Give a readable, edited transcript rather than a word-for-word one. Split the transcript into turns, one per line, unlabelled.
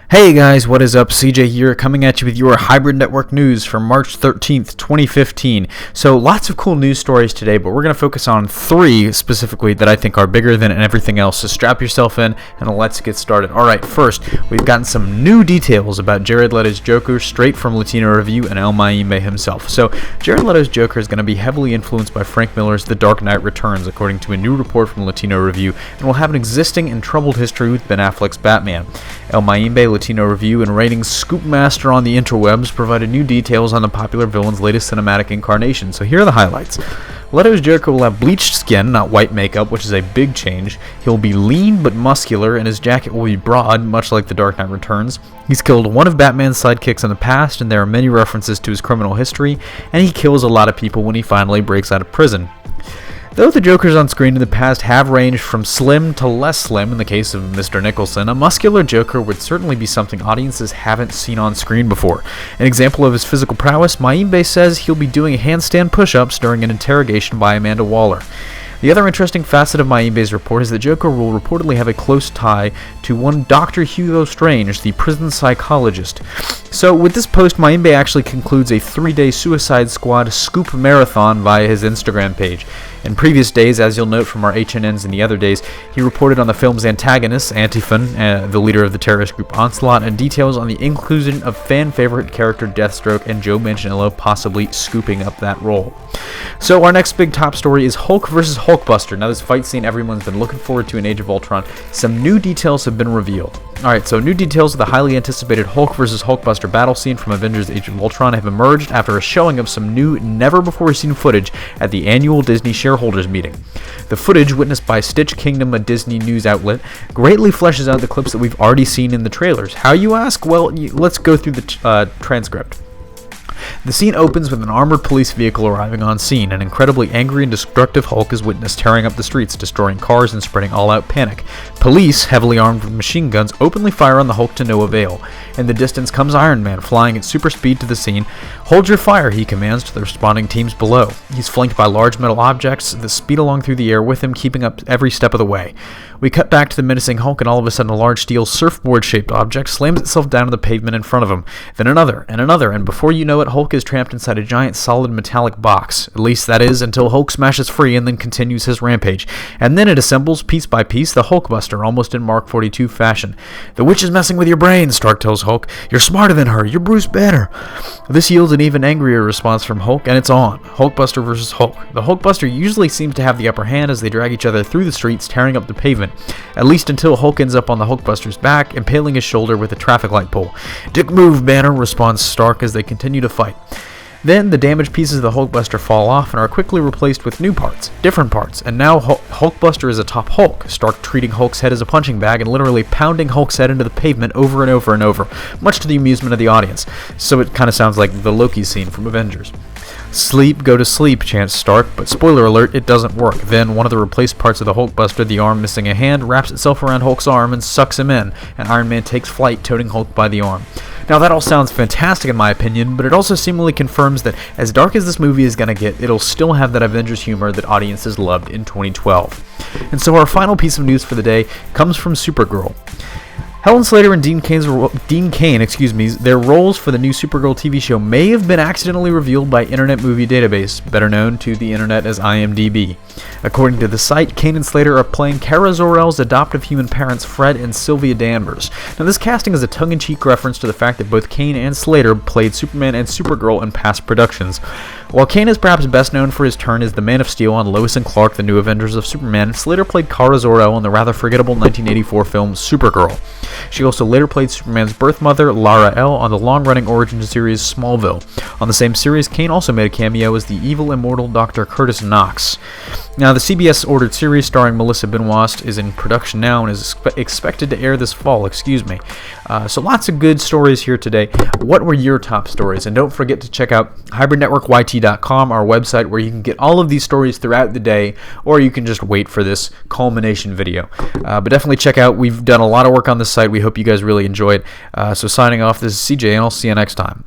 Hey guys, what is up? CJ here, coming at you with your Hybrid Network news for March 13th, 2015. So lots of cool news stories today, but we're going to focus on three specifically that I think are bigger than everything else. So strap yourself in and let's get started. Alright, first, we've gotten some new details about Jared Leto's Joker straight from Latino Review and Mayimbe himself. So Jared Leto's Joker is going to be heavily influenced by Frank Miller's The Dark Knight Returns, according to a new report from Latino Review, and will have an existing and troubled history with Ben Affleck's Batman. Mayimbe, Latino Review, and ratings scoop master on the interwebs provided new details on the popular villain's latest cinematic incarnation. So here are the highlights. Leto's Joker will have bleached skin, not white makeup, which is a big change. He'll be lean but muscular, and his jacket will be broad, much like The Dark Knight Returns. He's killed one of Batman's sidekicks in the past, and there are many references to his criminal history, and he kills a lot of people when he finally breaks out of prison. Though the Jokers on screen in the past have ranged from slim to less slim in the case of Mr. Nicholson, a muscular Joker would certainly be something audiences haven't seen on screen before. An example of his physical prowess, Mayimbe says he'll be doing handstand push-ups during an interrogation by Amanda Waller. The other interesting facet of Mayimbe's report is that Joker will reportedly have a close tie to one Dr. Hugo Strange, the prison psychologist. So with this post, Mayimbe actually concludes a 3-day Suicide Squad scoop marathon via his Instagram page. In previous days, as you'll note from our HNNs in the other days, he reported on the film's antagonists, Antifon, the leader of the terrorist group Onslaught, and details on the inclusion of fan-favorite character Deathstroke and Joe Manganiello possibly scooping up that role. So our next big top story is Hulk vs. Hulkbuster. Now this fight scene everyone's been looking forward to in Age of Ultron. Some new details have been revealed. Alright, so new details of the highly anticipated Hulk vs. Hulkbuster battle scene from Avengers Age of Ultron have emerged after a showing of some new, never-before-seen footage at the annual Disney shareholders meeting. The footage, witnessed by Stitch Kingdom, a Disney news outlet, greatly fleshes out the clips that we've already seen in the trailers. How, you ask? Well, let's go through the transcript. The scene opens with an armored police vehicle arriving on scene. An incredibly angry and destructive Hulk is witnessed tearing up the streets, destroying cars and spreading all-out panic. Police, heavily armed with machine guns, openly fire on the Hulk to no avail. In the distance comes Iron Man, flying at super speed to the scene. "Hold your fire," he commands to the responding teams below. He's flanked by large metal objects that speed along through the air with him, keeping up every step of the way. We cut back to the menacing Hulk, and all of a sudden a large steel surfboard-shaped object slams itself down on the pavement in front of him. Then another, and before you know it, Hulk is trapped inside a giant solid metallic box. At least that is, until Hulk smashes free and then continues his rampage. And then it assembles, piece by piece, the Hulkbuster, almost in Mark 42 fashion. "The witch is messing with your brain," Stark tells Hulk. "You're smarter than her. You're Bruce Banner." This yields an even angrier response from Hulk, and it's on. Hulkbuster versus Hulk. The Hulkbuster usually seems to have the upper hand as they drag each other through the streets, tearing up the pavement. At least until Hulk ends up on the Hulkbuster's back, impaling his shoulder with a traffic light pole. "Dick move, Banner," responds Stark as they continue to fight. Then the damaged pieces of the Hulkbuster fall off and are quickly replaced with new parts, different parts, and now Hulkbuster is atop Hulk, Stark treating Hulk's head as a punching bag and literally pounding Hulk's head into the pavement over and over and over, much to the amusement of the audience. So it kind of sounds like the Loki scene from Avengers. "Sleep, go to sleep," chants Stark, but spoiler alert, it doesn't work. Then one of the replaced parts of the Hulkbuster, the arm missing a hand, wraps itself around Hulk's arm and sucks him in, and Iron Man takes flight, toting Hulk by the arm. Now that all sounds fantastic in my opinion, but it also seemingly confirms that as dark as this movie is going to get, it'll still have that Avengers humor that audiences loved in 2012. And so our final piece of news for the day comes from Supergirl. Helen Slater and Dean Cain, their roles for the new Supergirl TV show may have been accidentally revealed by Internet Movie Database, better known to the internet as IMDB. According to the site, Cain and Slater are playing Kara Zor-El's adoptive human parents Fred and Sylvia Danvers. Now this casting is a tongue-in-cheek reference to the fact that both Cain and Slater played Superman and Supergirl in past productions. While Cain is perhaps best known for his turn as the Man of Steel on Lois and Clark, the New Avengers of Superman, Slater played Kara Zor-El in the rather forgettable 1984 film Supergirl. She also later played Superman's birth mother, Lara L., on the long-running origin series Smallville. On the same series, Cain also made a cameo as the evil immortal Dr. Curtis Knox. Now, the CBS-ordered series starring Melissa Benoist is in production now and is expected to air this fall, So lots of good stories here today. What were your top stories? And don't forget to check out hybridnetworkyt.com, our website, where you can get all of these stories throughout the day, or you can just wait for this culmination video. But definitely check out. We've done a lot of work on this site. We hope you guys really enjoy it. So signing off, this is CJ, and I'll see you next time.